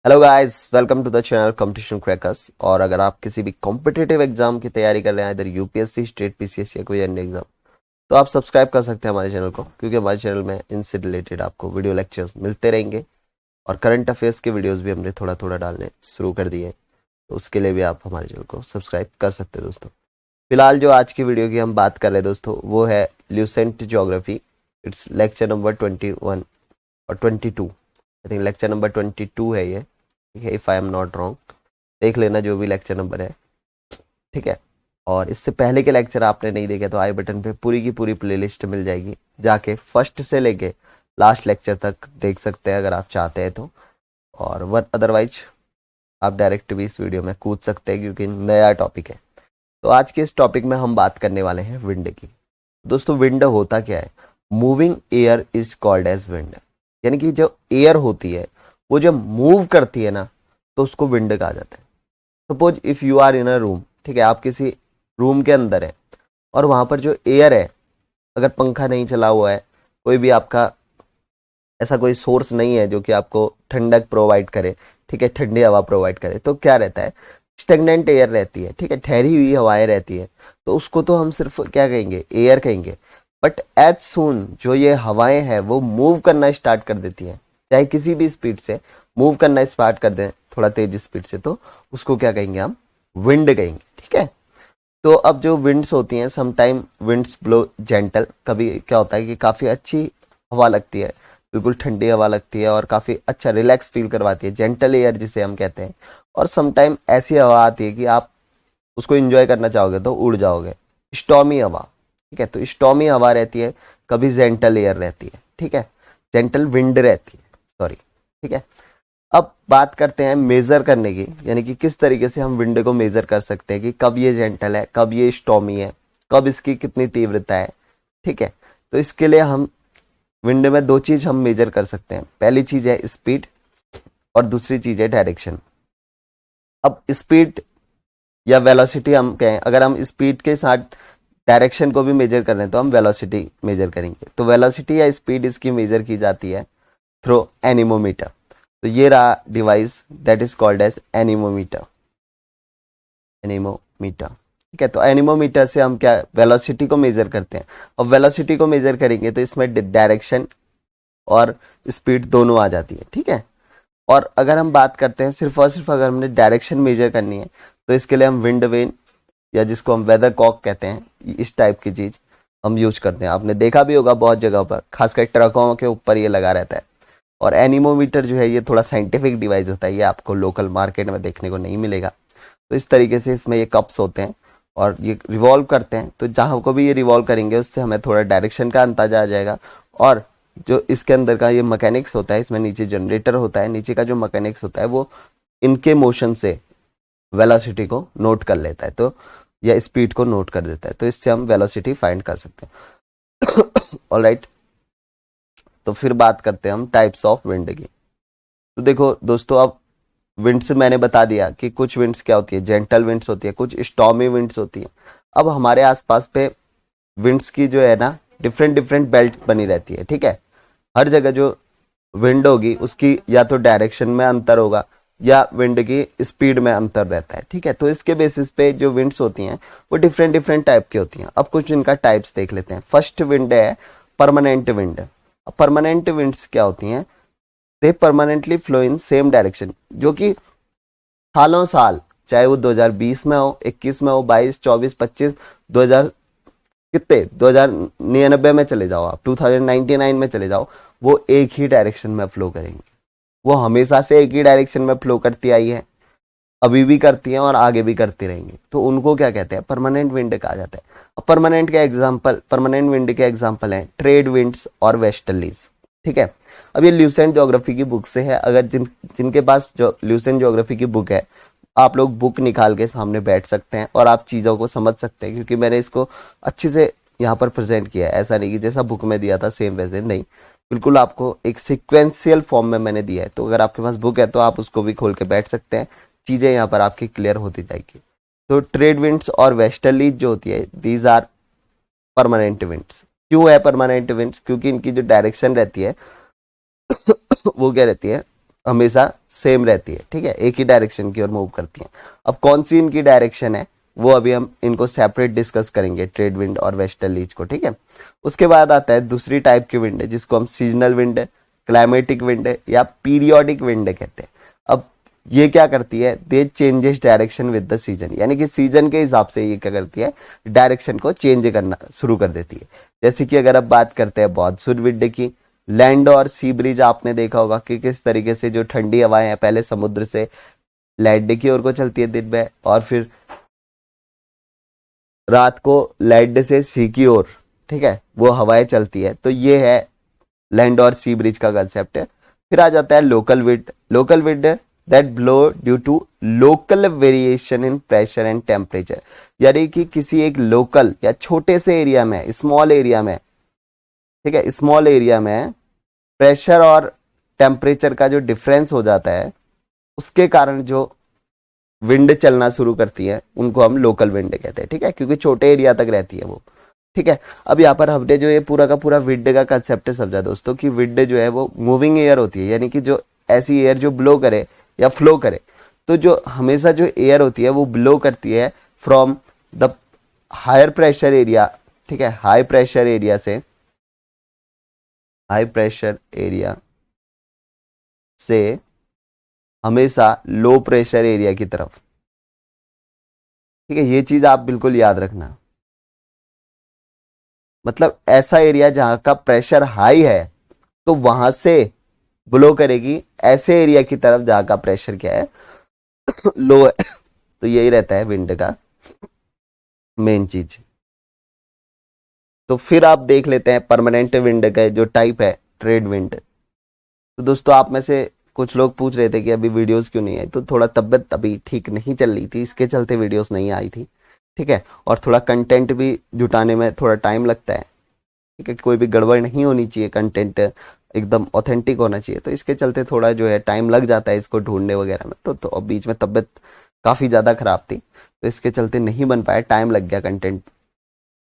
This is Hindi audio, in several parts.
Hello guys, welcome to the channel competition crackers. और अगर आप किसी भी कॉम्पिटिटिव एग्जाम की तैयारी कर रहे हैं, इधर यूपीएससी, स्टेट पीसीएस या कोई अन्य एग्जाम, तो आप सब्सक्राइब कर सकते हैं हमारे चैनल को, क्योंकि हमारे चैनल में इनसे रिलेटेड आपको वीडियो लेक्चर्स मिलते रहेंगे। और करंट अफेयर्स के वीडियोस भी हमने थोड़ा थोड़ा डालने शुरू कर दिए हैं, तो उसके लिए भी आप हमारे चैनल को सब्सक्राइब कर सकते हैं दोस्तों। फिलहाल जो आज की वीडियो की हम बात कर रहे हैं दोस्तों, वो है Lucent geography. It's lecture number 21 और 22। आई थिंक लेक्चर नंबर 22 है ये, if I am not wrong. देख लेना जो भी लेक्चर नंबर है, ठीक है। और इससे पहले के लेक्चर आपने नहीं देखे तो आई बटन पे पूरी की पूरी प्लेलिस्ट मिल जाएगी, जाके फर्स्ट से लेके लास्ट लेक्चर तक देख सकते हैं अगर आप चाहते हैं तो। और वर अदरवाइज आप डायरेक्ट भी इस वीडियो में कूद सकते हैं, क्योंकि नया टॉपिक है। तो आज के इस टॉपिक में हम बात करने वाले हैं विंड की। दोस्तों, विंड होता क्या है? Moving air is called as wind. यानी कि जो एयर होती है वो जब मूव करती है ना, तो उसको विंड कहा जाता है। Suppose if you are in a room, ठीक है, आप किसी रूम के अंदर है और वहां पर जो एयर है, अगर पंखा नहीं चला हुआ है, कोई भी आपका ऐसा कोई सोर्स नहीं है जो कि आपको ठंडक प्रोवाइड करे, ठीक है, ठंडी हवा प्रोवाइड करे, तो क्या रहता है? स्टेगनेंट एयर रहती है, ठीक है, ठहरी हुई हवाएं रहती है। तो उसको तो हम सिर्फ क्या कहेंगे? एयर कहेंगे। बट एज सून जो ये हवाएं हैं वो मूव करना स्टार्ट कर देती हैं, चाहे किसी भी स्पीड से मूव करना स्टार्ट कर दें, थोड़ा तेज स्पीड से, तो उसको क्या कहेंगे? हम विंड कहेंगे, ठीक है। तो अब जो विंड्स होती हैं, some time winds blow gentle. कभी क्या होता है कि काफ़ी अच्छी हवा लगती है, बिल्कुल ठंडी हवा लगती है और काफ़ी अच्छा रिलैक्स फील करवाती है, जेंटल एयर जिसे हम कहते हैं। और सम टाइम ऐसी हवा आती है कि आप उसको एंजॉय करना चाहोगे तो उड़ जाओगे, स्टॉमी हवा, ठीक है। तो स्टॉमी हवा रहती है, कभी जेंटल एयर रहती है, ठीक है, जेंटल विंड रहती है, सॉरी, ठीक है। अब बात करते हैं मेजर करने की, यानी कि किस तरीके से हम विंड को मेजर कर सकते हैं कि कब ये जेंटल है, कब ये स्टॉमी है, कब इसकी कितनी तीव्रता है, ठीक है। तो इसके लिए हम विंड में दो चीज हम मेजर कर सकते हैं। पहली चीज है स्पीड और दूसरी चीज है डायरेक्शन। अब स्पीड या वेलोसिटी हम कहें, अगर हम स्पीड के साथ डायरेक्शन को भी मेजर कर रहे हैं तो हम वेलोसिटी मेजर करेंगे। तो वेलोसिटी या स्पीड इसकी मेजर की जाती है थ्रू एनीमोमीटर। तो ये रहा device that is called as anemometer. Anemometer, ठीक है। तो एनीमोमीटर से हम क्या वेलोसिटी को मेजर करते हैं। और वेलोसिटी को मेजर करेंगे तो इसमें डायरेक्शन और स्पीड दोनों आ जाती है, ठीक है। और अगर हम बात करते हैं सिर्फ और सिर्फ अगर हमने डायरेक्शन मेजर करनी है, तो इसके लिए हम विंड वेन, या जिसको हम वेदर कॉक कहते हैं, इस टाइप की चीज हम यूज करते हैं। आपने देखा भी होगा बहुत जगह पर, खासकर ट्रकों के ऊपर ये लगा रहता है। और एनीमोमीटर जो है ये थोड़ा साइंटिफिक डिवाइस होता है, ये आपको लोकल मार्केट में देखने को नहीं मिलेगा। तो इस तरीके से इसमें ये कप्स होते हैं और ये रिवॉल्व करते हैं। तो जहां को भी ये रिवॉल्व करेंगे उससे हमें थोड़ा डायरेक्शन का अंदाजा आ जाएगा। और जो इसके अंदर का ये मैकेनिक्स होता है, इसमें नीचे जनरेटर होता है, नीचे का जो मैकेनिक्स होता है वो इनके मोशन से वेलोसिटी को नोट कर लेता है, तो या स्पीड को नोट कर देता है। तो इससे हम वेलोसिटी फाइंड कर सकते हैं। ऑलराइट, तो फिर बात करते हैं हम टाइप्स ऑफ विंड की। तो देखो दोस्तों, अब विंड्स मैंने बता दिया कि कुछ विंड्स क्या होती है, जेंटल विंड्स होती है, कुछ स्टॉर्मी विंड्स होती है। अब हमारे आसपास पे विंड्स की जो है ना, डिफरेंट डिफरेंट बेल्ट बनी रहती है, ठीक है। हर जगह जो विंड होगी उसकी या तो डायरेक्शन में अंतर होगा या विंड की स्पीड में अंतर रहता है, ठीक है। तो इसके बेसिस पे जो विंड्स होती हैं वो डिफरेंट डिफरेंट टाइप की होती हैं। अब कुछ इनका टाइप्स देख लेते हैं। फर्स्ट विंड है परमानेंट विंड। परमानेंट विंड्स क्या होती हैं? They permanently flow in same direction, जो कि सालों साल, चाहे वो 2020 में हो, 21 में हो, 22, 24, 25, 2000 कितने 2099 में चले जाओ, आप 2099 में चले जाओ, वो एक ही डायरेक्शन में फ्लो करेंगे। वो हमेशा से एक ही डायरेक्शन में फ्लो करती आई है, अभी भी करती हैं और आगे भी करती रहेंगी। तो उनको क्या कहते हैं? परमानेंट विंड कहा जाता है। अब परमानेंट विंड के एग्जांपल हैं ट्रेड विंड्स और वेस्टर्लीज, ठीक है। अब ये ल्यूसेंट ज्योग्राफी की बुक से है। अगर जिनके पास जो ल्यूसेंट ज्योग्राफी की बुक है, आप लोग बुक निकाल के सामने बैठ सकते हैं और आप चीज़ों को समझ सकते हैं, क्योंकि मैंने इसको अच्छे से यहाँ पर प्रेजेंट किया है। ऐसा नहीं कि जैसा बुक में दिया था सेम वैसे नहीं, बिल्कुल आपको एक सिक्वेंशियल फॉर्म में मैंने दिया है। तो अगर आपके पास बुक है तो आप उसको भी खोल के बैठ सकते हैं, चीज़ें यहाँ पर आपकी क्लियर होती जाएगी। तो ट्रेड विंड्स और वेस्टर्लीज जो होती है, दीज आर परमानेंट विंड्स। क्यों है परमानेंट विंड्स? क्योंकि इनकी जो डायरेक्शन रहती है वो क्या रहती है? हमेशा सेम रहती है, ठीक है, एक ही डायरेक्शन की ओर मूव करती है। अब कौन सी इनकी डायरेक्शन है वो अभी हम इनको सेपरेट डिस्कस करेंगे, ट्रेड विंड और वेस्टर्लीज को, ठीक है। उसके बाद आता है दूसरी टाइप की विंड जिसको हम सीजनल विंड, क्लाइमेटिक विंड या पीरियोडिक विंड कहते हैं। अब ये क्या करती है, they changes direction with the season, यानी कि सीजन के हिसाब से ये क्या करती है, डायरेक्शन को चेंज करना शुरू कर देती है। जैसे कि अगर अब बात करते हैं मॉनसून विंड की, लैंड और सी ब्रिज आपने देखा होगा कि किस तरीके से जो ठंडी हवाएं हैं पहले समुद्र से लैंड की ओर को चलती है दिन में, और फिर रात को लैंड से सी की ओर, ठीक है, वो हवाएं चलती है। तो ये है लैंड और सी ब्रिज का कंसेप्ट है। फिर आ जाता है local wind. Local wind that blow due to local variation in pressure and temperature, यानी कि किसी एक लोकल या छोटे से एरिया में, स्मॉल एरिया में, ठीक है, स्मॉल एरिया में प्रेशर और टेम्परेचर का जो डिफरेंस हो जाता है उसके कारण जो विंड चलना शुरू करती है उनको हम लोकल विंड कहते हैं, ठीक है, क्योंकि छोटे एरिया तक रहती है वो, ठीक है। अब यहाँ पर हमने जो ये पूरा का पूरा विंड का कंसेप्ट समझा दोस्तों कि विंड जो है वो मूविंग एयर होती है, यानी कि जो ऐसी एयर जो ब्लो करे या फ्लो करे। तो जो हमेशा जो एयर होती है वो ब्लो करती है from the higher pressure area, ठीक है, हाई प्रेशर एरिया से, हाई प्रेशर एरिया से हमेशा लो प्रेशर एरिया की तरफ, ठीक है। ये चीज आप बिल्कुल याद रखना, मतलब ऐसा एरिया जहां का प्रेशर हाई है तो वहां से ब्लो करेगी ऐसे एरिया की तरफ जहां का प्रेशर क्या है लो है। तो यही रहता है विंड का मेन चीज। तो फिर आप देख लेते हैं परमानेंट विंड का जो टाइप है, ट्रेड विंड। तो दोस्तों आप में से कुछ लोग पूछ रहे थे कि अभी वीडियोस क्यों नहीं आई, तो थोड़ा तबीयत अभी ठीक नहीं चल रही थी, इसके चलते वीडियोस नहीं आई थी, ठीक है। और थोड़ा कंटेंट भी जुटाने में थोड़ा टाइम लगता है, ठीक है, कोई भी गड़बड़ नहीं होनी चाहिए, कंटेंट एकदम ऑथेंटिक होना चाहिए, तो इसके चलते थोड़ा जो है टाइम लग जाता है इसको ढूंढने वगैरह में। तो अब बीच में तबीयत काफ़ी ज़्यादा ख़राब थी तो इसके चलते नहीं बन पाया, टाइम लग गया कंटेंट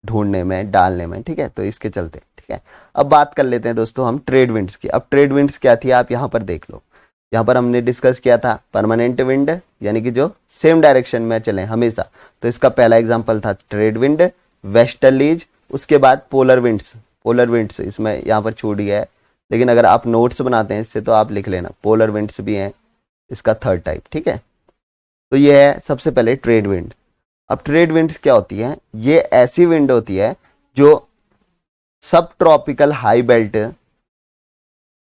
ढूंढने में, डालने में, ठीक है, तो इसके चलते, ठीक है। अब बात कर लेते हैं दोस्तों हम ट्रेड विंड्स की। अब ट्रेड विंड्स क्या थी आप यहाँ पर देख लो, यहाँ पर हमने डिस्कस किया था परमानेंट विंड, यानी कि जो सेम डायरेक्शन में चले हमेशा। तो इसका पहला एग्जांपल था ट्रेड विंड, वेस्टर्लीज। उसके बाद पोलर विंड्स, पोलर विंड्स इसमें यहाँ पर छूट गया है, लेकिन अगर आप नोट्स बनाते हैं इससे तो आप लिख लेना, पोलर विंड्स भी हैं इसका थर्ड टाइप, ठीक है। तो ये है सबसे पहले ट्रेड विंड। अब ट्रेड विंड्स क्या होती है, ये ऐसी विंड होती है जो सब ट्रॉपिकल हाई बेल्ट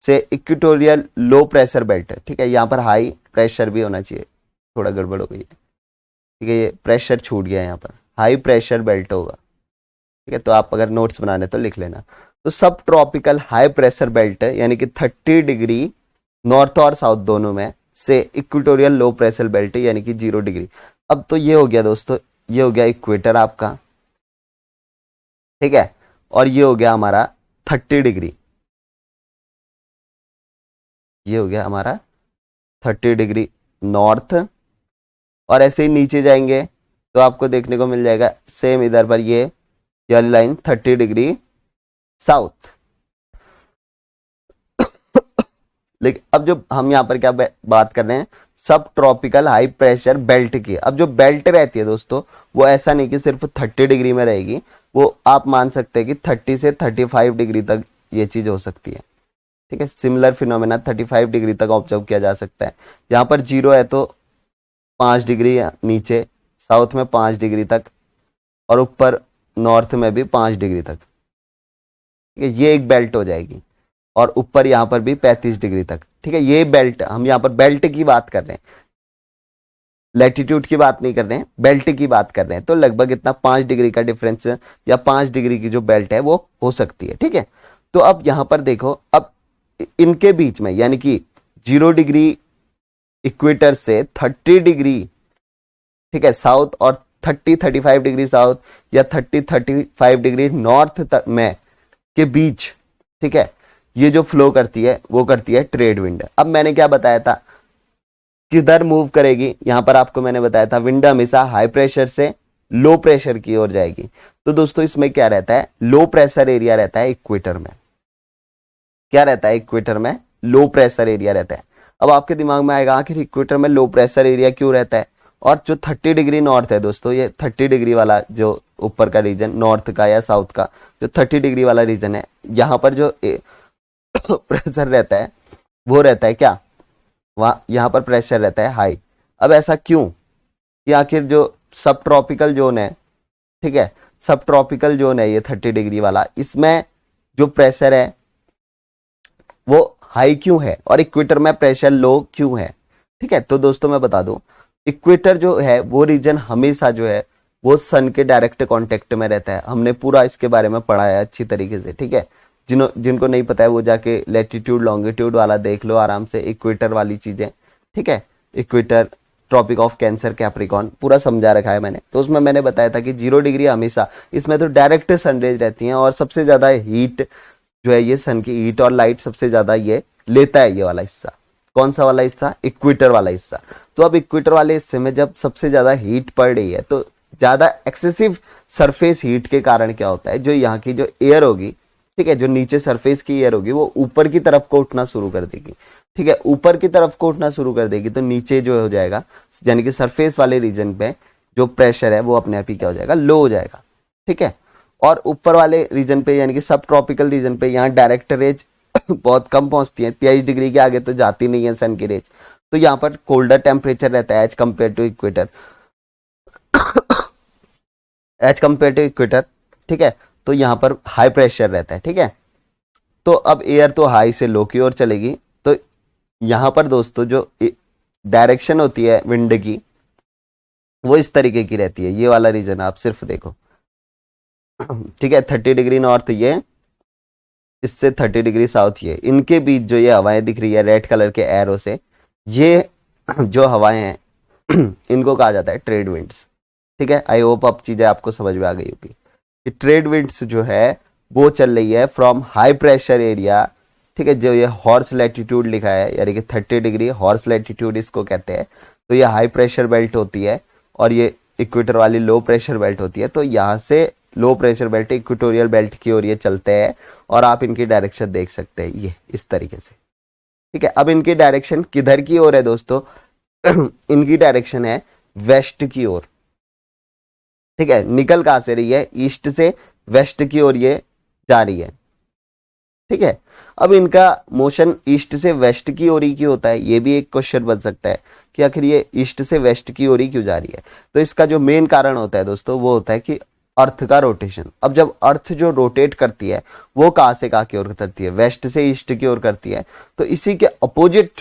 से इक्वेटोरियल लो प्रेशर बेल्ट, ठीक है, यहाँ पर हाई प्रेशर भी होना चाहिए, थोड़ा गड़बड़ हो गई है, ठीक है, ये प्रेशर छूट गया यहाँ पर, हाई प्रेशर बेल्ट होगा, ठीक है। तो आप अगर नोट्स बनाने तो लिख लेना। तो सब ट्रॉपिकल हाई प्रेशर बेल्ट यानी कि 30 डिग्री नॉर्थ और साउथ दोनों में से इक्वेटोरियल लो प्रेशर बेल्ट यानी कि 0 डिग्री। अब तो ये हो गया दोस्तों, ये हो गया इक्वेटर आपका, ठीक है, और ये हो गया हमारा 30 डिग्री, ये हो गया हमारा 30 डिग्री नॉर्थ। और ऐसे ही नीचे जाएंगे तो आपको देखने को मिल जाएगा सेम इधर पर ये वाली लाइन 30 डिग्री साउथ। लेकिन अब जो हम यहाँ पर क्या बात कर रहे हैं, सब ट्रॉपिकल हाई प्रेशर बेल्ट की। अब जो बेल्ट रहती है दोस्तों वो ऐसा नहीं कि सिर्फ 30 डिग्री में रहेगी, वो आप मान सकते हैं कि 30 से 35 डिग्री तक ये चीज हो सकती है, ठीक है। सिमिलर फिनोमेना 35 डिग्री तक ऑब्जर्व किया जा सकता है। यहाँ पर 0 है तो 5 डिग्री नीचे, साउथ में 5 डिग्री तक, और ऊपर नॉर्थ में भी 5 डिग्री तक, ठीक है, ये एक बेल्ट हो जाएगी। और ऊपर यहाँ पर भी 35 डिग्री तक, ठीक है। ये बेल्ट, हम यहाँ पर बेल्ट की बात कर रहे हैं, लैटिट्यूड की बात नहीं कर रहे हैं, बेल्ट की बात कर रहे हैं। तो लगभग इतना 5 डिग्री का डिफरेंस या 5 डिग्री की जो बेल्ट है वो हो सकती है, ठीक है। तो अब यहाँ पर देखो, अब इनके बीच में यानी कि 0 डिग्री इक्वेटर से 30 डिग्री, ठीक है, साउथ, और 30-35 डिग्री साउथ या 30-35 डिग्री नॉर्थ तक में के बीच, ठीक है, ये जो फ्लो करती है वो करती है ट्रेड विंड। अब मैंने क्या बताया था, किधर मूव करेगी, यहां पर आपको मैंने बताया था विंड हमेशा हाई प्रेशर से लो प्रेशर की ओर जाएगी। तो दोस्तों इसमें क्या रहता है, लो प्रेशर एरिया रहता है इक्वेटर में। क्या रहता है इक्वेटर में, लो प्रेशर एरिया रहता है। अब आपके दिमाग में आएगा आखिर इक्वेटर में लो प्रेशर एरिया क्यों रहता है, और जो 30 डिग्री नॉर्थ है दोस्तों, ये 30 डिग्री वाला जो ऊपर का रीजन नॉर्थ का या साउथ का जो 30 डिग्री वाला रीजन है, यहाँ पर जो प्रेशर रहता है वो रहता है क्या, वहाँ यहाँ पर प्रेशर रहता है हाई। अब ऐसा क्यों कि आखिर जो सब ट्रॉपिकल जोन है, ठीक है, सब ट्रॉपिकल जोन है ये 30 डिग्री वाला, इसमें जो प्रेशर है वो हाई क्यों है और इक्वेटर में प्रेशर लो क्यों है। ठीक है, तो दोस्तों मैं बता दूं, इक्वेटर जो है वो रीजन हमेशा जो है वो सन के डायरेक्ट कांटेक्ट में रहता है। हमने पूरा इसके बारे में पढ़ा है अच्छी तरीके से। ठीक है, जिनको नहीं पता है वो जाके लैटिट्यूड लॉन्गिट्यूड वाला देख लो आराम से, इक्वेटर वाली चीजें। ठीक है, equator, Tropic of Cancer, Capricorn पूरा समझा रखा है मैंने। तो उसमें मैंने बताया था कि 0 डिग्री हमेशा इसमें तो डायरेक्ट सनरेज रहती हैं और सबसे ज्यादा हीट जो है ये सन की हीट और लाइट सबसे ज्यादा ये लेता है, ये वाला हिस्सा। कौन सा वाला हिस्सा, इक्वेटर वाला हिस्सा। तो अब इक्वेटर वाले हिस्से में जब सबसे ज्यादा हीट पड़ रही है तो ज्यादा एक्सेसिव सरफेस हीट के कारण क्या होता है, जो यहाँ की जो एयर होगी, ठीक है, जो नीचे सरफेस की एयर होगी वो ऊपर की तरफ को उठना शुरू कर देगी। ठीक है, ऊपर की तरफ को उठना शुरू कर देगी तो नीचे जो हो जाएगा, यानी कि सरफेस वाले रीजन पे जो प्रेशर है वो अपने आप ही क्या हो जाएगा, लो हो जाएगा। ठीक है, और ऊपर वाले रीजन पे यानी कि सब ट्रॉपिकल रीजन पे यहाँ डायरेक्ट रेज बहुत कम पहुंचती है, 23 डिग्री के आगे तो जाती नहीं है सन की रेज। तो यहाँ पर कोल्डर टेम्परेचर रहता है as compare to equator, as compare to equator. ठीक है, तो यहाँ पर हाई प्रेशर रहता है। ठीक है, तो अब एयर तो हाई से लो की ओर चलेगी, तो यहाँ पर दोस्तों जो डायरेक्शन होती है विंड की वो इस तरीके की रहती है। ये वाला रीजन आप सिर्फ देखो, ठीक है, 30 डिग्री नॉर्थ ये, इससे 30 डिग्री साउथ ये, इनके बीच जो ये हवाएं दिख रही है रेड कलर के एरो से, ये जो हवाएं हैं इनको कहा जाता है ट्रेड विंड्स। ठीक है, आई होप अब चीजें आपको समझ में आ गई होगी कि ट्रेड विंड्स जो है वो चल रही है फ्रॉम हाई प्रेशर एरिया। ठीक है, जो ये हॉर्स लैटिट्यूड लिखा है यानी कि 30 डिग्री हॉर्स लैटिट्यूड इसको कहते हैं। तो ये हाई प्रेशर बेल्ट होती है और ये इक्वेटर वाली लो प्रेशर बेल्ट होती है। तो यहाँ से low pressure belt equatorial belt की ओर ये चलते हैं और आप इनकी डायरेक्शन देख सकते हैं ये इस तरीके से। ठीक है, अब इनकी डायरेक्शन किधर की ओर है दोस्तों, इनकी डायरेक्शन है वेस्ट की ओर। ठीक है, निकल कहां से रही है, ईस्ट से वेस्ट की ओर ये जा रही है। ठीक है, अब इनका मोशन ईस्ट से वेस्ट की ओर ही क्यों होता है, ये भी एक क्वेश्चन बन सकता है कि आखिर ये ईस्ट से वेस्ट की ओर ही क्यों जा रही है। तो इसका जो मेन कारण होता है दोस्तों वो होता है कि अर्थ का रोटेशन। अब जब अर्थ जो रोटेट करती है वो कहां से कहां की ओर करती है, वेस्ट से ईस्ट की ओर करती है। तो इसी के अपोजिट,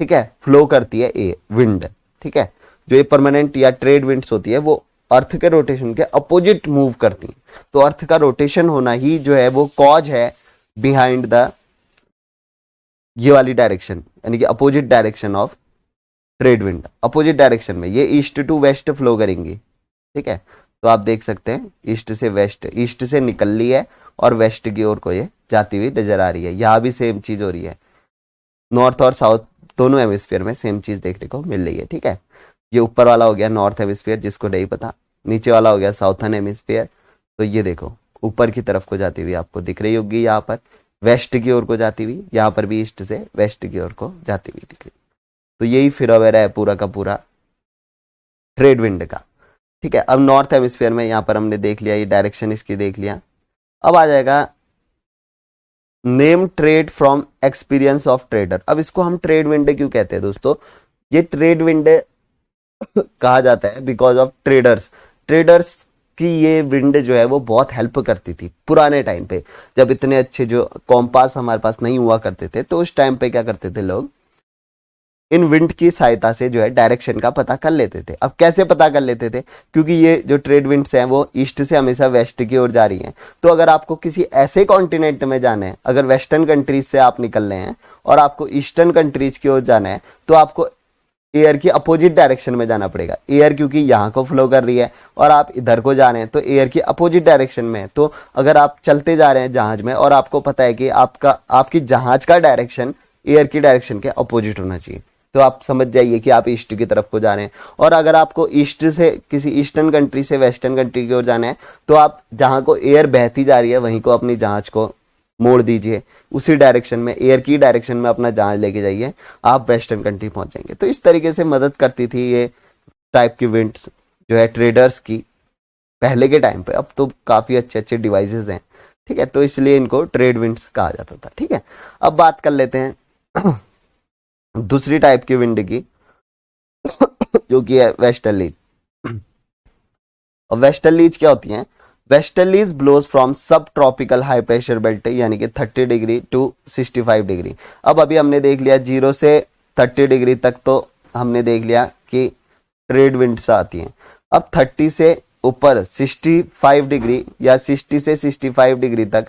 ठीक है, फ्लो करती है ए विंड। ठीक है, जो ये परमानेंट या ट्रेड विंड्स होती है वो अर्थ के रोटेशन के अपोजिट मूव करती है। तो अर्थ का रोटेशन होना ही जो है वो कॉज है बिहाइंड द ये वाली डायरेक्शन, यानी कि opposite direction of trade wind. Opposite direction में ये ईस्ट टू वेस्ट फ्लो करेंगी। ठीक है, तो आप देख सकते हैं ईस्ट से वेस्ट, ईस्ट से निकल ली है और वेस्ट की ओर को ये जाती हुई नजर आ रही है। यहां भी सेम चीज हो रही है, नॉर्थ और साउथ दोनों हेमिस्फीयर में सेम चीज देखने को मिल रही है। ठीक है, ये ऊपर वाला हो गया नॉर्थ हेमिस्फीयर जिसको नहीं पता, नीचे वाला हो गया साउथर्न हेमिस्फीयर। तो ये देखो ऊपर की तरफ को जाती हुई आपको दिख रही होगी, यहाँ पर वेस्ट की ओर को जाती हुई, यहाँ पर भी ईस्ट से वेस्ट की ओर को जाती हुई दिख रही। तो यही फिनोमेना है पूरा का पूरा ट्रेड विंड का। ठीक है, अब नॉर्थ हेमिस्फीयर में यहाँ पर हमने देख लिया, ये डायरेक्शन इसकी देख लिया। अब आ जाएगा name trade from experience of trader. अब इसको हम ट्रेड विंड क्यों कहते हैं दोस्तों, ये ट्रेड विंड कहा जाता है बिकॉज ऑफ ट्रेडर्स। ट्रेडर्स की ये विंड जो है वो बहुत हेल्प करती थी पुराने टाइम पे, जब इतने अच्छे जो कॉम्पास हमारे पास नहीं हुआ करते थे। तो उस टाइम पे क्या करते थे लोग, इन विंड की सहायता से जो है डायरेक्शन का पता कर लेते थे। अब कैसे पता कर लेते थे, क्योंकि ये जो ट्रेड विंड्स हैं वो ईस्ट से हमेशा वेस्ट की ओर जा रही हैं। तो अगर आपको किसी ऐसे कॉन्टिनेंट में जाना है, अगर वेस्टर्न कंट्रीज से आप निकल रहे हैं और आपको ईस्टर्न कंट्रीज की ओर जाना है, तो आपको एयर की अपोजिट डायरेक्शन में जाना पड़ेगा। एयर क्योंकि यहाँ को फ्लो कर रही है और आप इधर को जा रहे हैं तो एयर की अपोजिट डायरेक्शन में है। तो अगर आप चलते जा रहे हैं जहाज में और आपको पता है कि आपकी जहाज का डायरेक्शन एयर की डायरेक्शन के अपोजिट होना चाहिए, तो आप समझ जाइए कि आप ईस्ट की तरफ को जा रहे हैं। और अगर आपको ईस्ट से किसी ईस्टर्न कंट्री से वेस्टर्न कंट्री की ओर जाना है, तो आप जहां को एयर बहती जा रही है वहीं को अपनी जहाज को मोड़ दीजिए, उसी डायरेक्शन में, एयर की डायरेक्शन में अपना जहाज लेके जाइए, आप वेस्टर्न कंट्री पहुंच जाएंगे। तो इस तरीके से मदद करती थी ये टाइप की विंड्स जो है ट्रेडर्स की पहले के टाइम पे। अब तो काफी अच्छे अच्छे डिवाइसेस हैं, ठीक है, तो इसलिए इनको ट्रेड विंड्स कहा जाता था, ठीक है। अब बात कर लेते हैं दूसरी टाइप की विंड की जो कि है वेस्टर्लीज। और वेस्टर्लीज क्या होती हैं? वेस्टर्लीज ब्लोज फ्रॉम सब ट्रॉपिकल हाई प्रेशर बेल्ट यानी कि 30 डिग्री टू 65 डिग्री। अब अभी हमने देख लिया 0 से 30 डिग्री तक, तो हमने देख लिया कि ट्रेड विंड्स आती हैं। अब 30 से ऊपर 65 डिग्री या 60 से 65 डिग्री तक,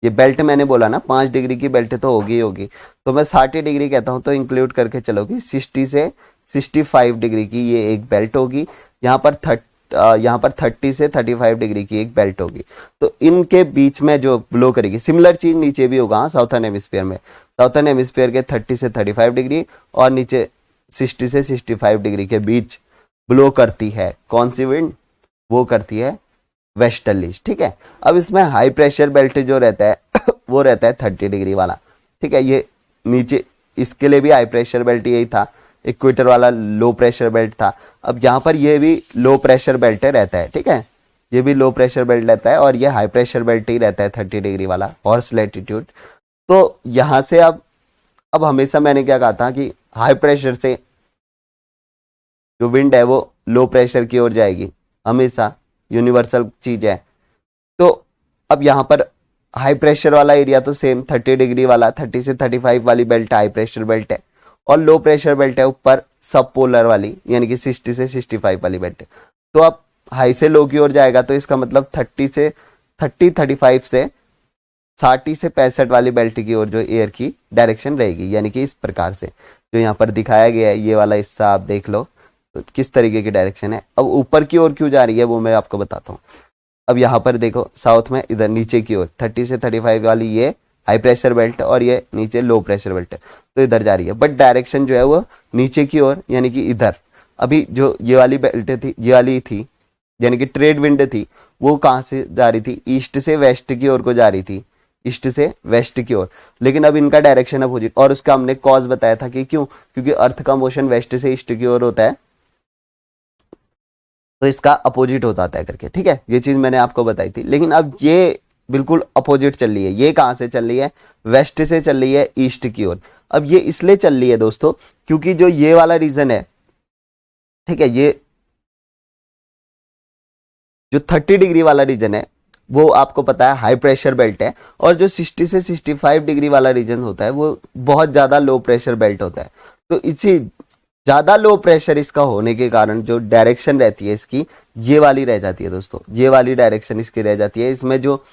ये बेल्ट मैंने बोला ना 5 डिग्री की बेल्ट तो होगी ही होगी, तो मैं 60 डिग्री कहता हूं तो इंक्लूड करके चलो कि 60 से 65 डिग्री की ये एक बेल्ट होगी। यहाँ पर 30 से 35 डिग्री की एक बेल्ट होगी। तो इनके बीच में जो ब्लो करेगी, सिमिलर चीज नीचे भी होगा साउथर्न हेमिस्फीयर में। साउथर्न हेमिस्फीयर के 30 से 35 डिग्री और नीचे 60 से 65 डिग्री के बीच ब्लो करती है कौन सी विंड? वो करती है वेस्टर्लीज, ठीक है। अब इसमें हाई प्रेशर बेल्ट जो रहता है वो रहता है 30 डिग्री वाला, ठीक है। ये नीचे इसके लिए भी हाई प्रेशर बेल्ट यही था, इक्वेटर वाला लो प्रेशर बेल्ट था। अब यहाँ पर ये भी लो प्रेशर बेल्ट रहता है, ठीक है, ये भी लो प्रेशर बेल्ट रहता है और ये हाई प्रेशर बेल्ट ही रहता है 30 डिग्री वाला हॉर्स लैटिट्यूड। तो यहाँ से अब हमेशा मैंने क्या कहा था कि हाई प्रेशर से जो विंड है वो लो प्रेशर की ओर जाएगी, हमेशा यूनिवर्सल चीज है। तो अब यहाँ पर हाई प्रेशर वाला एरिया तो सेम 30 डिग्री वाला, 30 से 35 वाली बेल्ट हाई प्रेशर बेल्ट है और लो प्रेशर बेल्ट है ऊपर सब पोलर वाली यानी कि 60 से 65 वाली बेल्ट है। तो अब हाई से लो की ओर जाएगा तो इसका मतलब 35 से 60 से 65 वाली बेल्ट की ओर जो एयर की डायरेक्शन रहेगी, यानी कि इस प्रकार से जो यहाँ पर दिखाया गया है ये वाला हिस्सा आप देख लो तो किस तरीके की डायरेक्शन है। अब ऊपर की ओर क्यों जा रही है वो मैं आपको बताता हूँ। अब यहाँ पर देखो साउथ में इधर नीचे की ओर 30 से 35 वाली ये हाई प्रेशर बेल्ट और ये नीचे लो प्रेशर बेल्ट है, तो इधर जा रही है, बट डायरेक्शन जो है वो नीचे की ओर यानी कि इधर। अभी जो ये वाली बेल्ट थी, ये वाली थी यानी कि ट्रेड विंड थी, वो कहाँ से जा रही थी? ईस्ट से वेस्ट की ओर को जा रही थी, ईस्ट से वेस्ट की ओर। लेकिन अब इनका डायरेक्शन अपोजिट, और उसका हमने कॉज बताया था कि क्यों, क्योंकि अर्थ का मोशन वेस्ट से ईस्ट की ओर होता है तो इसका अपोजिट होता है करके, ठीक है, ये चीज मैंने आपको बताई थी। लेकिन अब ये बिल्कुल अपोजिट चल रही है, ये कहां से चल रही है? वेस्ट से चल रही है ईस्ट की ओर। अब ये इसलिए चल रही है दोस्तों क्योंकि जो ये वाला रीजन है, ठीक है, ये जो 30 डिग्री वाला रीजन है वो आपको पता है हाई प्रेशर बेल्ट है, और जो 60 से 65 डिग्री वाला रीजन होता है वो बहुत ज्यादा लो प्रेशर बेल्ट होता है। तो इसी ज्यादा लो प्रेशर इसका होने के कारण जो डायरेक्शन रहती है इसकी ये वाली रह जाती है दोस्तों, ये वाली डायरेक्शन इसकी रह जाती है। इसमें जो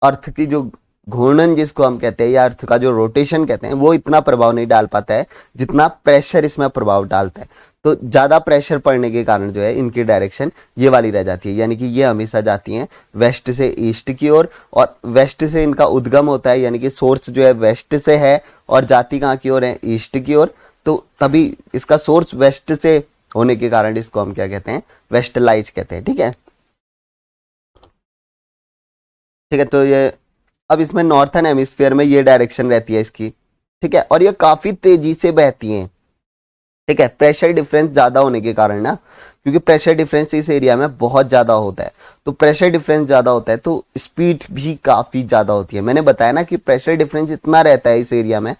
अर्थ की जो घूर्णन जिसको हम कहते हैं या अर्थ का जो रोटेशन कहते हैं वो इतना प्रभाव नहीं डाल पाता है जितना प्रेशर इसमें प्रभाव डालता है। तो ज्यादा प्रेशर पड़ने के कारण जो है इनकी डायरेक्शन ये वाली रह जाती है, यानी कि ये हमेशा जाती हैं वेस्ट से ईस्ट की ओर, और वेस्ट से इनका उद्गम होता है, यानी कि सोर्स जो है वेस्ट से है और जाती कहाँ की ओर है? ईस्ट की ओर। तो तभी इसका सोर्स वेस्ट से होने के कारण इसको हम क्या कहते हैं? वेस्टर्लाइज कहते हैं, ठीक है, ठीक है। तो ये अब इसमें नॉर्थर्न हेमिस्फीयर में ये डायरेक्शन रहती है इसकी, ठीक है, और ये काफी तेजी से बहती हैं, ठीक है, प्रेशर डिफरेंस ज्यादा होने के कारण ना, क्योंकि प्रेशर डिफरेंस इस एरिया में बहुत ज्यादा होता है, तो प्रेशर डिफरेंस ज्यादा होता है तो स्पीड भी काफी ज्यादा होती है। मैंने बताया ना कि प्रेशर डिफरेंस इतना रहता है इस एरिया में,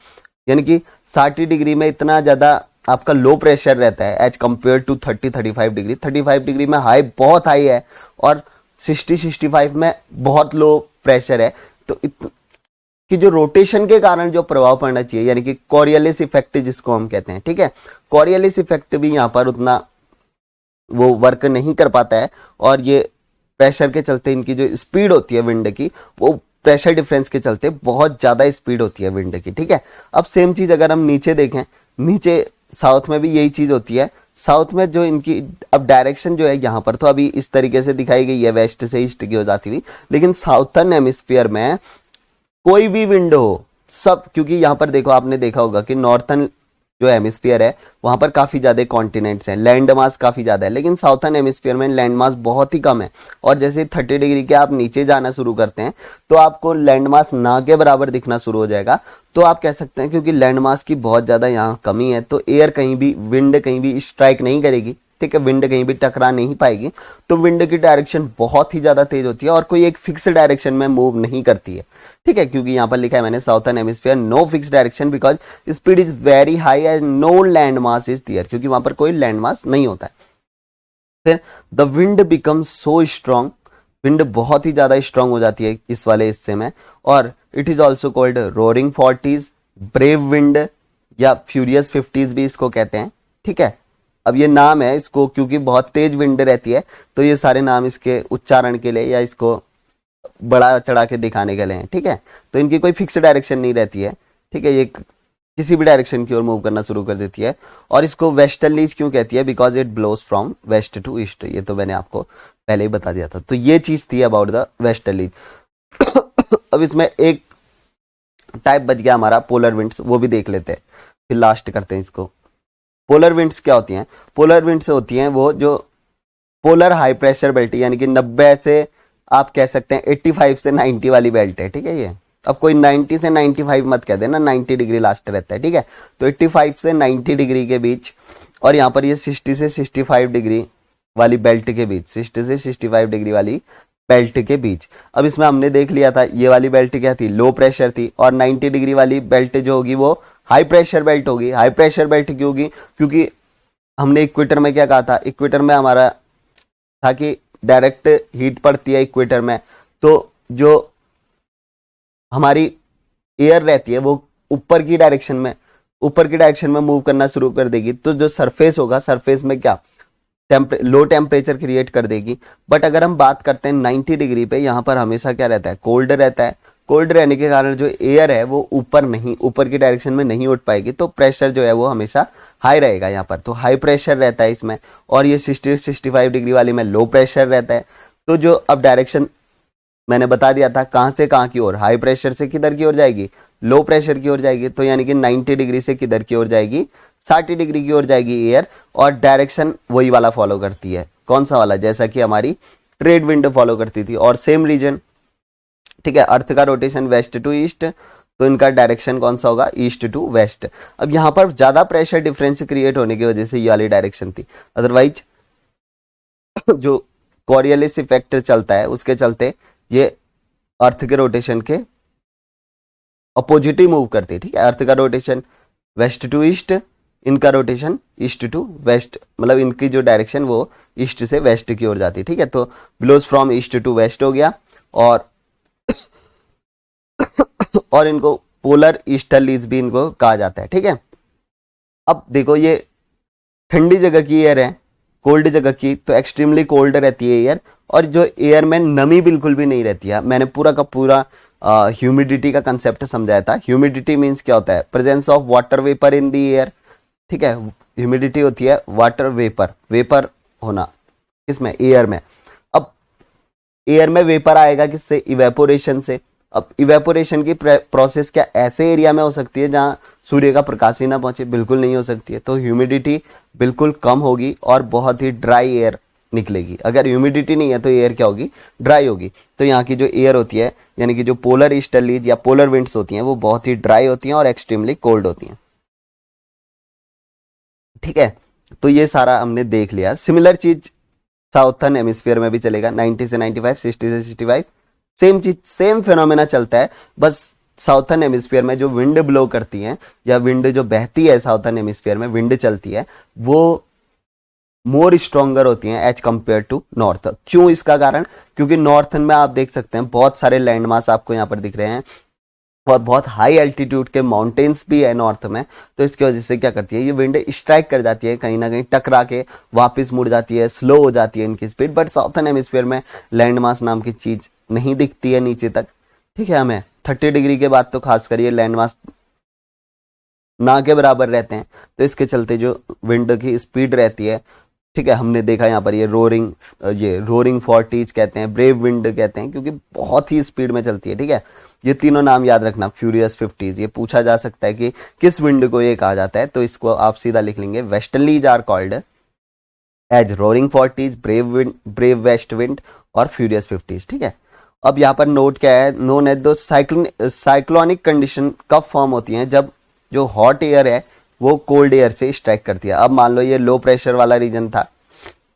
यानी कि 60 डिग्री में इतना ज्यादा आपका लो प्रेशर रहता है as compare to 30-35 degree. 35 degree में हाई बहुत हाई है और 60-65 में बहुत लो प्रेशर है। तो कि जो रोटेशन के कारण जो प्रभाव पड़ना चाहिए, यानी कि कोरियलिस इफेक्ट जिसको हम कहते हैं, ठीक है, कोरियलिस इफेक्ट भी यहाँ पर उतना वो वर्क नहीं कर पाता है, और ये प्रेशर के चलते इनकी जो स्पीड होती है विंड की वो प्रेशर डिफरेंस के चलते बहुत ज्यादा स्पीड होती है विंड की, ठीक है। अब सेम चीज अगर हम नीचे देखें, नीचे साउथ में भी यही चीज होती है। साउथ में जो इनकी अब डायरेक्शन जो है यहाँ पर तो अभी इस तरीके से दिखाई गई है वेस्ट से ईस्ट की हो जाती हुई, लेकिन साउथर्न हेमिस्फीयर में कोई भी विंड हो सब, क्योंकि यहाँ पर देखो आपने देखा होगा कि नॉर्थर्न जो हेमिस्फीयर है वहां पर काफी ज्यादा कॉन्टिनेंट्स हैं, लैंड मास काफी ज्यादा है, लेकिन साउथर्न हेमिस्फीयर में लैंड मास बहुत ही कम है। और जैसे 30 डिग्री के आप नीचे जाना शुरू करते हैं तो आपको लैंड मास ना के बराबर दिखना शुरू हो जाएगा। तो आप कह सकते हैं क्योंकि लैंड मास की बहुत ज्यादा यहाँ कमी है तो एयर कहीं भी, विंड कहीं भी स्ट्राइक नहीं करेगी, ठीक है, विंड कहीं भी टकरा नहीं पाएगी, तो विंड की डायरेक्शन बहुत ही ज्यादा तेज होती है और कोई एक फिक्स डायरेक्शन में मूव नहीं करती है, ठीक है, क्योंकि यहां पर लिखा है मैंने southern hemisphere no fix direction because speed is very high and no land mass is there, क्योंकि वहां पर कोई लैंड मास नहीं होता है। फिर the wind becomes so strong, wind बहुत ही ज्यादा स्ट्रांग हो जाती है इस वाले हिस्से में, और it is also called roaring 40s, brave wind या फ्यूरियस 50s भी इसको कहते हैं, ठीक है। अब ये नाम है इसको क्योंकि बहुत तेज विंड रहती है, तो ये सारे नाम इसके उच्चारण के लिए या इसको बड़ा चढ़ा के दिखाने के लिए हैं, ठीक है। तो इनकी कोई फिक्स डायरेक्शन नहीं रहती है, ठीक है, ये किसी भी डायरेक्शन की ओर मूव करना शुरू कर देती है। और इसको वेस्टर्लीज क्यों कहती है, because it blows from west to east, ये तो मैंने आपको पहले ही बता दिया था। तो ये चीज थी अबाउट द वेस्टर्लीज। अब इसमें एक टाइप बच गया हमारा पोलर विंड्स, वो भी देख लेते हैं, फिर लास्ट करते हैं इसको। पोलर विंड्स क्या होती हैं? पोलर विंड्स होती हैं वो जो पोलर हाई प्रेशर बेल्ट, यानी कि 90 से आप कह सकते हैं 85 से 90 वाली बेल्ट है, ठीक है। ये अब कोई 90 से 95 मत कह देना, 90 डिग्री लास्ट रहता है, ठीक है। तो 85 से 90 डिग्री के बीच, और यहाँ पर ये 60 से 65 डिग्री वाली बेल्ट के बीच, 60 से 65 डिग्री वाली बेल्ट के बीच। अब इसमें हमने देख लिया था ये वाली बेल्ट क्या थी, लो प्रेशर थी, और 90 डिग्री वाली बेल्ट जो होगी वो हाई प्रेशर बेल्ट होगी। हाई प्रेशर बेल्ट क्यों होगी? क्योंकि हमने इक्वेटर में क्या कहा था, इक्वेटर में हमारा था कि डायरेक्ट हीट पड़ती है इक्वेटर में, तो जो हमारी एयर रहती है वो ऊपर की डायरेक्शन में मूव करना शुरू कर देगी, तो जो सरफेस होगा, सरफेस में क्या लो टेम्परेचर क्रिएट कर देगी। बट अगर हम बात करते हैं 90 डिग्री पे, यहाँ पर हमेशा क्या रहता है, कोल्ड रहता है। कोल्ड रहने के कारण जो एयर है वो ऊपर की डायरेक्शन में नहीं उठ पाएगी, तो प्रेशर जो है वो हमेशा हाई रहेगा यहाँ पर, तो हाई प्रेशर रहता है इसमें। और ये 60-65 डिग्री वाली में लो प्रेशर रहता है। तो जो अब डायरेक्शन मैंने बता दिया था कहां से कहां की ओर, हाई प्रेशर से किधर की ओर जाएगी, लो प्रेशर की ओर जाएगी। तो यानी कि 90 डिग्री से किधर की ओर जाएगी, 60 डिग्री की ओर जाएगी एयर, और डायरेक्शन वही वाला फॉलो करती है। कौन सा वाला? जैसा कि हमारी ट्रेड विंड फॉलो करती थी। और सेम रीजन, ठीक है, अर्थ का रोटेशन वेस्ट टू ईस्ट, तो इनका डायरेक्शन कौन सा होगा, ईस्ट टू वेस्ट। अब यहाँ पर ज्यादा प्रेशर डिफरेंस क्रिएट होने की वजह से ये वाली डायरेक्शन थी, अदरवाइज जो कॉरियलिस इफेक्ट चलता है उसके चलते ये अर्थ के रोटेशन के अपोजिट ही मूव करती है, ठीक है। अर्थ का रोटेशन वेस्ट टू ईस्ट, इनका रोटेशन ईस्ट टू वेस्ट, मतलब इनकी जो डायरेक्शन वो ईस्ट से वेस्ट की ओर जाती है, ठीक है। तो blows from east to west हो गया। और इनको पोलर ईस्टर्लीज भी इनको कहा जाता है, ठीक है। अब देखो ये ठंडी जगह की एयर है, कोल्ड जगह की, तो एक्सट्रीमली कोल्ड रहती है एयर, और जो एयर में नमी बिल्कुल भी नहीं रहती है। मैंने पूरा का पूरा ह्यूमिडिटी का कंसेप्ट समझाया था। ह्यूमिडिटी मीन्स क्या होता है, presence of water vapour in the air, ठीक है। ह्यूमिडिटी होती है वाटर वेपर होना, किसमें, एयर में। अब एयर में वेपर आएगा किससे, इवेपोरेशन से। अब इवेपोरेशन की प्रोसेस क्या ऐसे एरिया में हो सकती है जहां सूर्य का प्रकाश ही ना पहुंचे, बिल्कुल नहीं हो सकती है। तो ह्यूमिडिटी बिल्कुल कम होगी और बहुत ही ड्राई एयर निकलेगी। अगर ह्यूमिडिटी नहीं है तो एयर क्या होगी, ड्राई होगी। तो यहाँ की जो एयर होती है, यानी कि जो पोलर ईस्टर्लीज या पोलर विंड्स होती हैं, वो बहुत ही ड्राई होती हैं और एक्सट्रीमली कोल्ड होती हैं, ठीक है। तो ये सारा हमने देख लिया। सिमिलर चीज साउथर्न हेमिस्फीयर में भी चलेगा, 90 से 95, 60 से 65, सेम चीज, सेम फिनोमेना चलता है। बस साउथर्न हेमिस्फीयर में जो विंड ब्लो करती है या विंड जो बहती है, साउथर्न हेमिस्फीयर में विंड चलती है, वो मोर स्ट्रोंगर होती हैं एज कंपेयर टू नॉर्थ। क्यों? इसका कारण क्योंकि नॉर्थन में आप देख सकते हैं बहुत सारे लैंड मास आपको यहाँ पर दिख रहे हैं, और बहुत हाई एल्टीट्यूड के माउंटेन्स भी है नॉर्थ में। तो इसकी वजह से क्या करती है, ये विंड स्ट्राइक कर जाती है, कहीं ना कहीं टकरा के वापस मुड़ जाती है, स्लो हो जाती है इनकी स्पीड। बट साउथर्न हेमिस्फीयर में लैंड मास नाम की चीज नहीं दिखती है नीचे तक, ठीक है। हमें 30 डिग्री के बाद तो खास करिए लैंड मास ना के बराबर रहते हैं, तो इसके चलते जो विंड की स्पीड रहती है ठीक है, हमने देखा यहाँ पर ये रोरिंग फोर्टीज कहते हैं, ब्रेव विंड कहते हैं, क्योंकि बहुत ही स्पीड में चलती है। ठीक है, ये तीनों नाम याद रखना। फ्यूरियस 50s, ये पूछा जा सकता है कि किस विंड को ये कहा जाता है, तो इसको आप सीधा लिख लेंगे westerlies are called as roaring forties, brave west wind और फ्यूरियस 50s। ठीक है, अब यहाँ पर नोट क्या है, नोन एज दो साइक्लोनिक कंडीशन कब फॉर्म होती हैं, जब जो हॉट एयर है वो कोल्ड एयर से स्ट्राइक करती है। अब मान लो ये लो प्रेशर वाला रीजन था,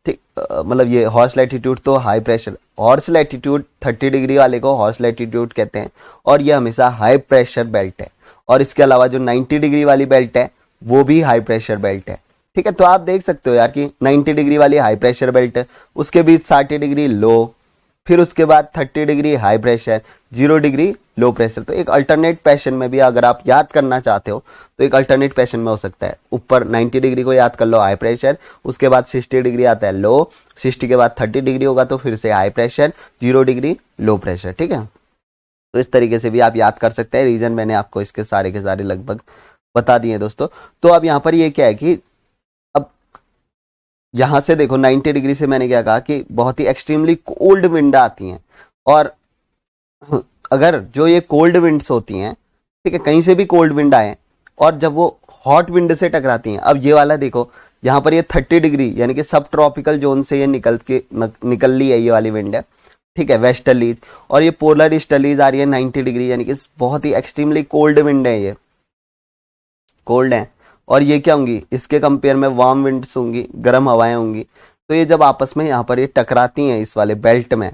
ठीक, मतलब ये हॉर्स लैटिट्यूड तो high pressure, horse latitude 30 degree वाले को हॉर्स लैटिट्यूड कहते हैं, और ये हमेशा हाई प्रेशर बेल्ट है। और इसके अलावा जो 90 डिग्री वाली बेल्ट है वो भी हाई प्रेशर बेल्ट है। ठीक है, तो आप देख सकते हो यार कि 90 डिग्री वाली हाई प्रेशर बेल्ट है, उसके बीच 60 डिग्री लो, फिर उसके बाद 30 degree high pressure, 0 degree low pressure. तो एक अल्टरनेट पैशन में भी अगर आप याद करना चाहते हो तो एक अल्टरनेट पैशन में हो सकता है, ऊपर 90 डिग्री को याद कर लो हाई प्रेशर, उसके बाद 60 डिग्री आता है लो, 60 के बाद 30 डिग्री होगा तो फिर से high pressure, 0 degree low pressure. ठीक है, तो इस तरीके से भी आप याद कर सकते हैं। रीजन मैंने आपको इसके सारे के सारे लगभग बता दिए दोस्तों। तो अब यहाँ पर ये क्या है कि अब यहां से देखो 90 डिग्री से मैंने क्या कहा कि बहुत ही एक्सट्रीमली कोल्ड विंड आती हैं, और अगर जो ये कोल्ड विंड्स होती हैं, ठीक है, कहीं से भी कोल्ड विंड आए और जब वो हॉट विंड से टकराती हैं, अब ये वाला देखो यहाँ पर ये 30 डिग्री यानी कि सब ट्रॉपिकल जोन से ये निकल ली है, ये वाली विंड है। ठीक है, वेस्टर्लीज, और ये पोलर ईस्टर्लीज आ रही है 90 डिग्री, यानी कि बहुत ही एक्सट्रीमली कोल्ड विंड है, ये कोल्ड है। और ये क्या होंगी, इसके कंपेयर में वार्म विंड्स होंगी, गर्म हवाएं होंगी। तो ये जब आपस में यहाँ पर ये टकराती हैं इस वाले बेल्ट में,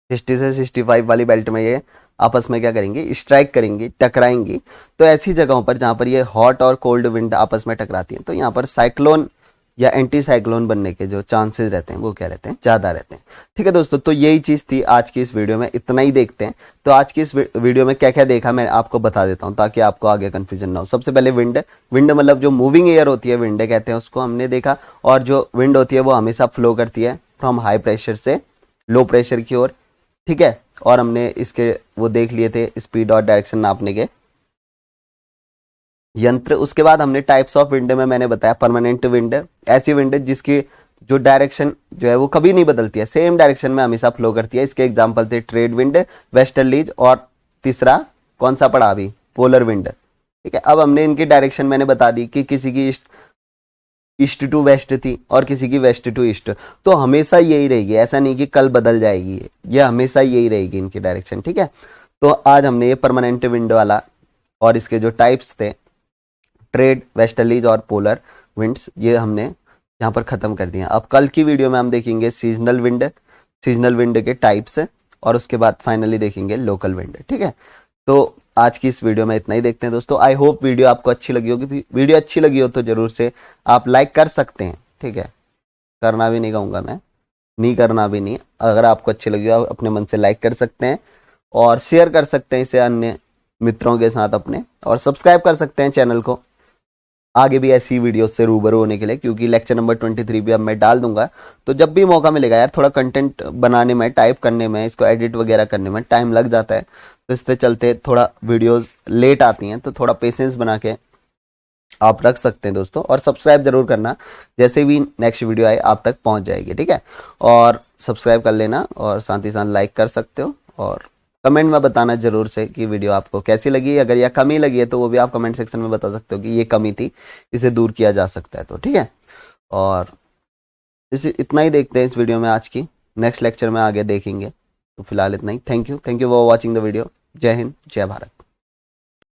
60 से 65 वाली बेल्ट में, ये आपस में क्या करेंगी, स्ट्राइक करेंगी, टकराएंगी। तो ऐसी जगहों पर जहाँ पर ये हॉट और कोल्ड विंड आपस में टकराती हैं, तो यहाँ पर साइक्लोन या एंटी साइक्लोन बनने के जो चांसेस रहते हैं वो क्या रहते हैं, ज़्यादा रहते हैं। ठीक है दोस्तों, तो यही चीज़ थी आज की इस वीडियो में, इतना ही देखते हैं। तो आज की इस वीडियो में क्या क्या देखा मैं आपको बता देता हूँ ताकि आपको आगे कन्फ्यूजन ना हो। सबसे पहले विंड मतलब जो मूविंग एयर होती है विंड कहते हैं उसको, हमने देखा। और जो विंड होती है वो हमेशा फ्लो करती है फ्रॉम हाई प्रेशर से लो प्रेशर की ओर। ठीक है, और हमने इसके वो देख लिए थे स्पीड और डायरेक्शन नापने के यंत्र। उसके बाद हमने टाइप्स ऑफ विंड में मैंने बताया परमानेंट विंड, ऐसी विंड जिसकी जो डायरेक्शन जो है वो कभी नहीं बदलती है, सेम डायरेक्शन में हमेशा फ्लो करती है। इसके एग्जांपल थे ट्रेड विंड, वेस्टर्लीज, और तीसरा कौन सा पड़ा अभी, पोलर विंड। ठीक है, अब हमने इनकी डायरेक्शन मैंने बता दी कि किसी की ईस्ट टू वेस्ट थी और किसी की वेस्ट टू ईस्ट, तो हमेशा यही रहेगी, ऐसा नहीं कि कल बदल जाएगी, ये हमेशा यही रहेगी इनकी डायरेक्शन। ठीक है, तो आज हमने ये परमानेंट विंड वाला और इसके जो टाइप्स थे ट्रेड, वेस्टर्लीज और पोलर विंड्स, ये हमने यहाँ पर खत्म कर दिया। अब कल की वीडियो में हम देखेंगे सीजनल विंड के टाइप्स, और उसके बाद फाइनली देखेंगे लोकल विंड। ठीक है, तो आज की इस वीडियो में इतना ही देखते हैं दोस्तों। आई होप वीडियो आपको अच्छी लगी होगी। वीडियो अच्छी लगी हो तो जरूर से आप लाइक कर सकते हैं। ठीक है, करना भी नहीं कहूँगा मैं, नहीं करना भी नहीं। अगर आपको अच्छी लगी हो आप अपने मन से लाइक कर सकते हैं और शेयर कर सकते हैं इसे अन्य मित्रों के साथ अपने, और सब्सक्राइब कर सकते हैं चैनल को आगे भी ऐसी वीडियो से रूबरू होने के लिए, क्योंकि लेक्चर नंबर 23 भी अब मैं डाल दूंगा। तो जब भी मौका मिलेगा यार, थोड़ा कंटेंट बनाने में, टाइप करने में, इसको एडिट वगैरह करने में टाइम लग जाता है, तो इससे चलते थोड़ा वीडियोस लेट आती हैं, तो थोड़ा पेशेंस बना के आप रख सकते हैं दोस्तों। और सब्सक्राइब जरूर करना, जैसे भी नेक्स्ट वीडियो आए आप तक पहुंच जाएगी। ठीक है, और सब्सक्राइब कर लेना, और साथ ही साथ लाइक कर सकते हो, और कमेंट में बताना जरूर से कि वीडियो आपको कैसी लगी। अगर यह कमी लगी है तो वो भी आप कमेंट सेक्शन में बता सकते हो कि ये कमी थी, इसे दूर किया जा सकता है। तो ठीक है, और इतना ही देखते हैं इस वीडियो में आज की, नेक्स्ट लेक्चर में आगे देखेंगे। तो फिलहाल इतना ही। Thank you for watching the video. जय हिंद, जय भारत।